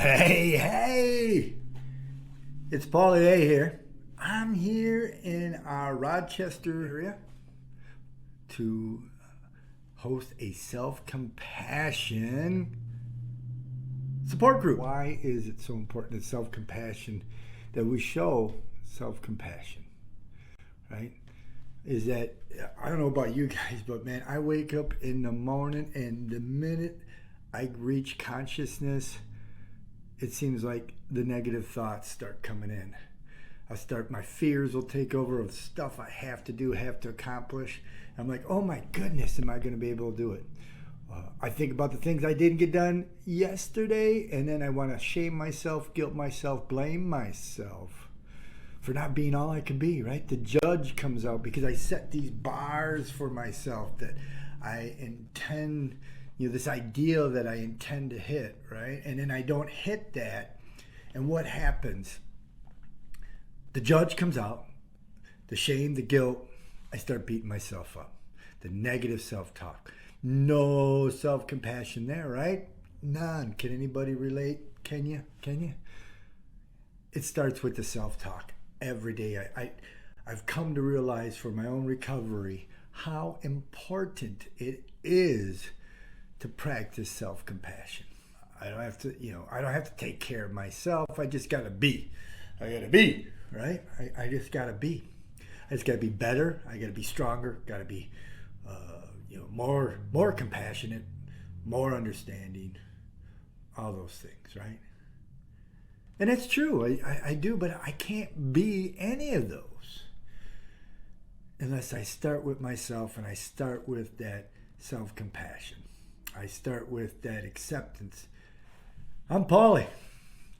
Hey, it's Pauly A here. I'm here in our Rochester area to host a self-compassion support group. Why is it so important that self-compassion, that we show self-compassion, right? Is that, I don't know about you guys, but man, I wake up in the morning and the minute I reach consciousness, it seems like the negative thoughts start coming in. My fears will take over of stuff I have to do, have to accomplish. I'm like, oh my goodness, am I going to be able to do it? I think about the things I didn't get done yesterday, and then I want to shame myself, guilt myself, blame myself for not being all I can be, right? The judge comes out because I set these bars for myself that I intend, this ideal that I intend to hit, right? And then I don't hit that. And what happens? The judge comes out, the shame, the guilt, I start beating myself up. The negative self-talk. No self-compassion there, right? None. Can anybody relate? Can you? It starts with the self-talk. Every day I've come to realize for my own recovery how important it is to practice self-compassion. I don't have to take care of myself. I just gotta be. Right? I just gotta be. I just gotta be better. I gotta be stronger. Gotta be, more compassionate, more understanding. All those things, right? And it's true. I do, but I can't be any of those unless I start with myself and I start with that self-compassion. I start with that acceptance. I'm Pauly.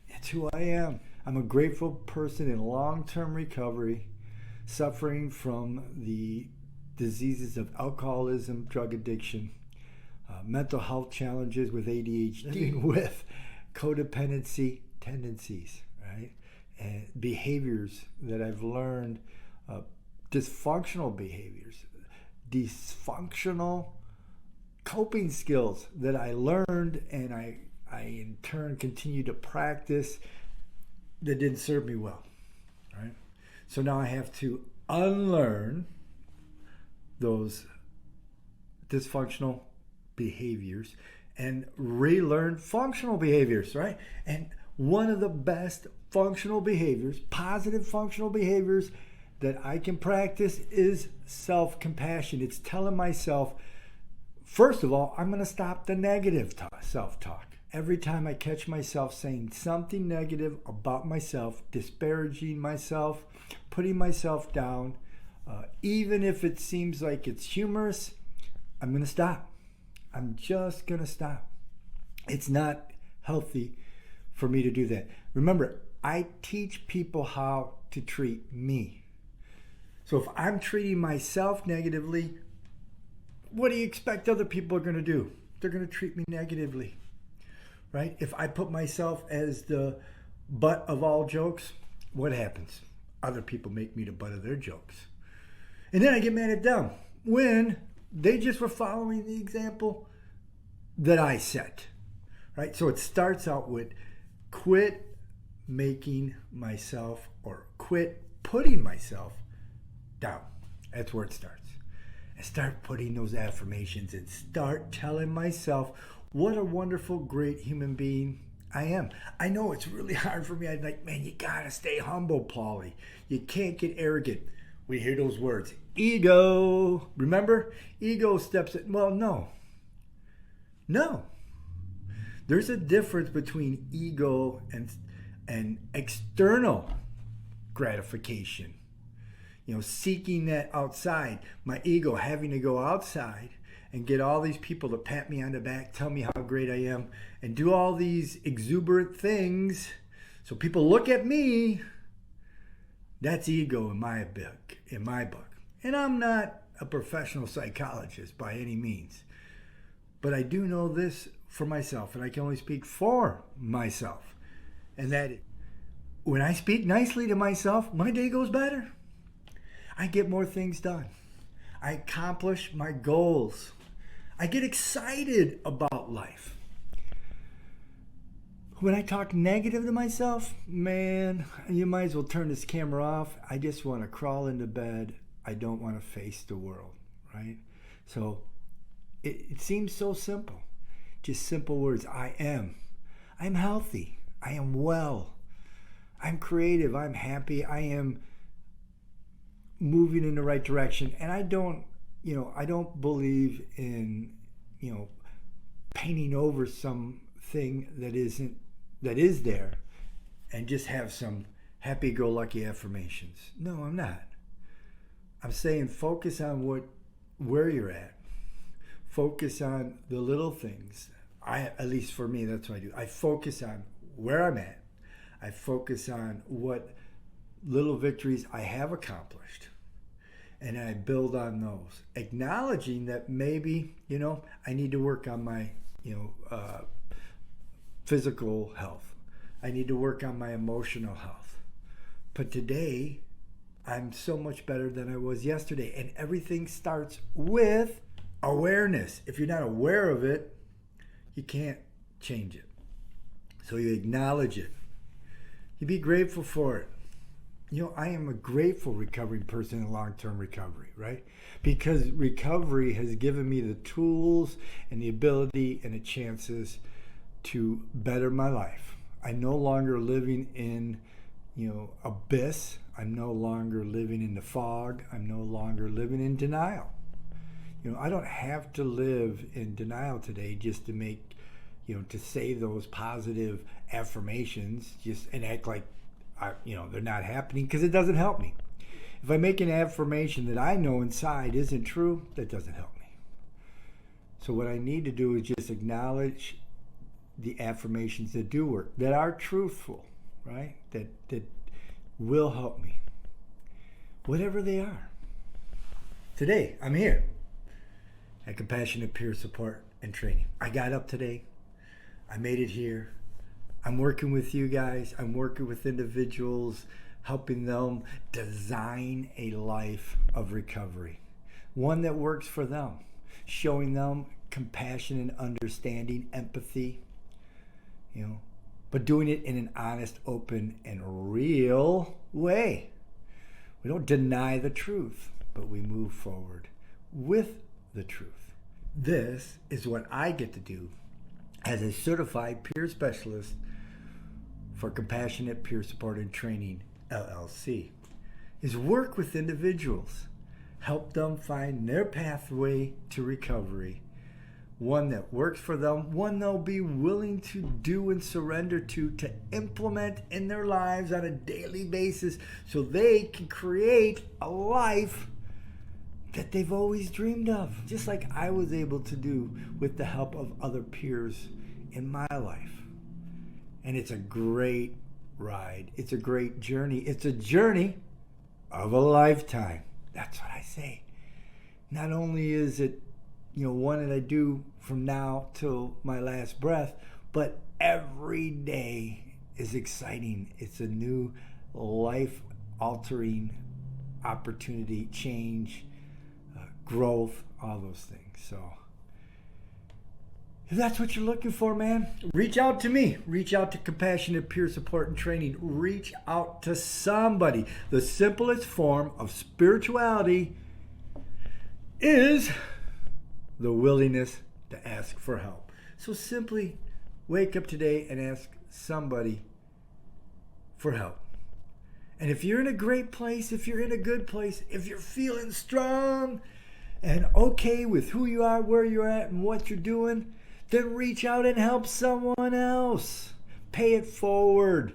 It's who I am. I'm a grateful person in long-term recovery, suffering from the diseases of alcoholism, drug addiction, mental health challenges with ADHD, living with codependency tendencies, right? And behaviors that I've learned, dysfunctional behaviors, dysfunctional coping skills that I learned and I in turn continue to practice that didn't serve me well, right? So now I have to unlearn those dysfunctional behaviors and relearn functional behaviors, right? And one of the best functional behaviors, positive functional behaviors that I can practice is self-compassion. It's telling myself, first of all, I'm going to stop the negative self-talk. Every time I catch myself saying something negative about myself, disparaging myself, putting myself down, even if it seems like it's humorous, I'm going to stop. I'm just going to stop. It's not healthy for me to do that. Remember, I teach people how to treat me. So if I'm treating myself negatively, what do you expect other people are going to do? They're going to treat me negatively, right? If I put myself as the butt of all jokes, what happens? Other people make me the butt of their jokes. And then I get mad at them when they just were following the example that I set, right? So it starts out with quit making myself or quit putting myself down. That's where it starts. And start putting those affirmations and start telling myself what a wonderful, great human being I am. I know it's really hard for me. I'm like, man, you gotta stay humble, Pauly. You can't get arrogant. We hear those words. Ego. Remember? Ego steps in. Well, no. There's a difference between ego and external gratification. Seeking that outside. My ego having to go outside and get all these people to pat me on the back, tell me how great I am, and do all these exuberant things so people look at me. That's ego in my book. And I'm not a professional psychologist by any means. But I do know this for myself, and I can only speak for myself. And that when I speak nicely to myself, my day goes better. I get more things done. I accomplish my goals. I get excited about life. When I talk negative to myself, man, you might as well turn this camera off. I just want to crawl into bed. I don't want to face the world, right? So it seems so simple. Just simple words. I'm healthy. I am well. I'm creative. I'm happy. I am moving in the right direction. And I don't believe in, painting over something that is there and just have some happy-go-lucky affirmations. No, I'm not. I'm saying focus on where you're at. Focus on the little things. At least for me, that's what I do. I focus on where I'm at. I focus on what little victories I have accomplished. And I build on those. Acknowledging that maybe, I need to work on my, physical health. I need to work on my emotional health. But today, I'm so much better than I was yesterday. And everything starts with awareness. If you're not aware of it, you can't change it. So you acknowledge it. You be grateful for it. I am a grateful recovering person in long-term recovery, right? Because recovery has given me the tools and the ability and the chances to better my life. I'm no longer living in, abyss. I'm no longer living in the fog. I'm no longer living in denial. I don't have to live in denial today just to make, to say those positive affirmations and act like, they're not happening, because it doesn't help me. If I make an affirmation that I know inside isn't true, that doesn't help me. So what I need to do is just acknowledge the affirmations that do work, that are truthful, right? That will help me, whatever they are. Today, I'm here at Compassionate Peer Support and Training. I got up today. I made it here. I'm working with you guys. I'm working with individuals, helping them design a life of recovery, one that works for them, showing them compassion and understanding, empathy, but doing it in an honest, open, and real way. We don't deny the truth, but we move forward with the truth. This is what I get to do as a certified peer specialist for Compassionate Peer Support and Training, LLC, is work with individuals, help them find their pathway to recovery, one that works for them, one they'll be willing to do and surrender to implement in their lives on a daily basis so they can create a life that they've always dreamed of, just like I was able to do with the help of other peers in my life. And it's a great ride. It's a great journey. It's a journey of a lifetime. That's what I say. Not only is it, one that I do from now till my last breath, but every day is exciting. It's a new life-altering opportunity, change, growth, all those things. So if that's what you're looking for, man, reach out to me. Reach out to Compassionate Peer Support and Training. Reach out to somebody. The simplest form of spirituality is the willingness to ask for help. So simply wake up today and ask somebody for help. And if you're in a great place, if you're in a good place, if you're feeling strong and okay with who you are, where you're at, and what you're doing, then reach out and help someone else. Pay it forward.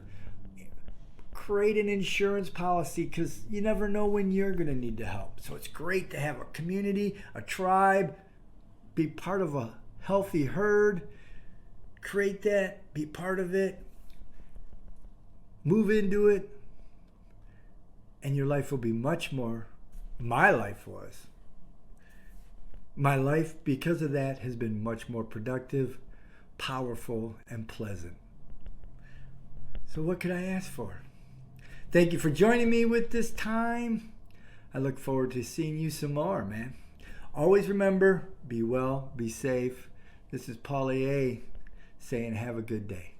Create an insurance policy, because you never know when you're going to need the help. So it's great to have a community, a tribe, be part of a healthy herd. Create that, be part of it, move into it, and your life will be much more. My life was. My life, because of that, has been much more productive, powerful, and pleasant. So what could I ask for? Thank you for joining me with this time. I look forward to seeing you some more, man. Always remember, be well, be safe. This is Pauly A saying have a good day.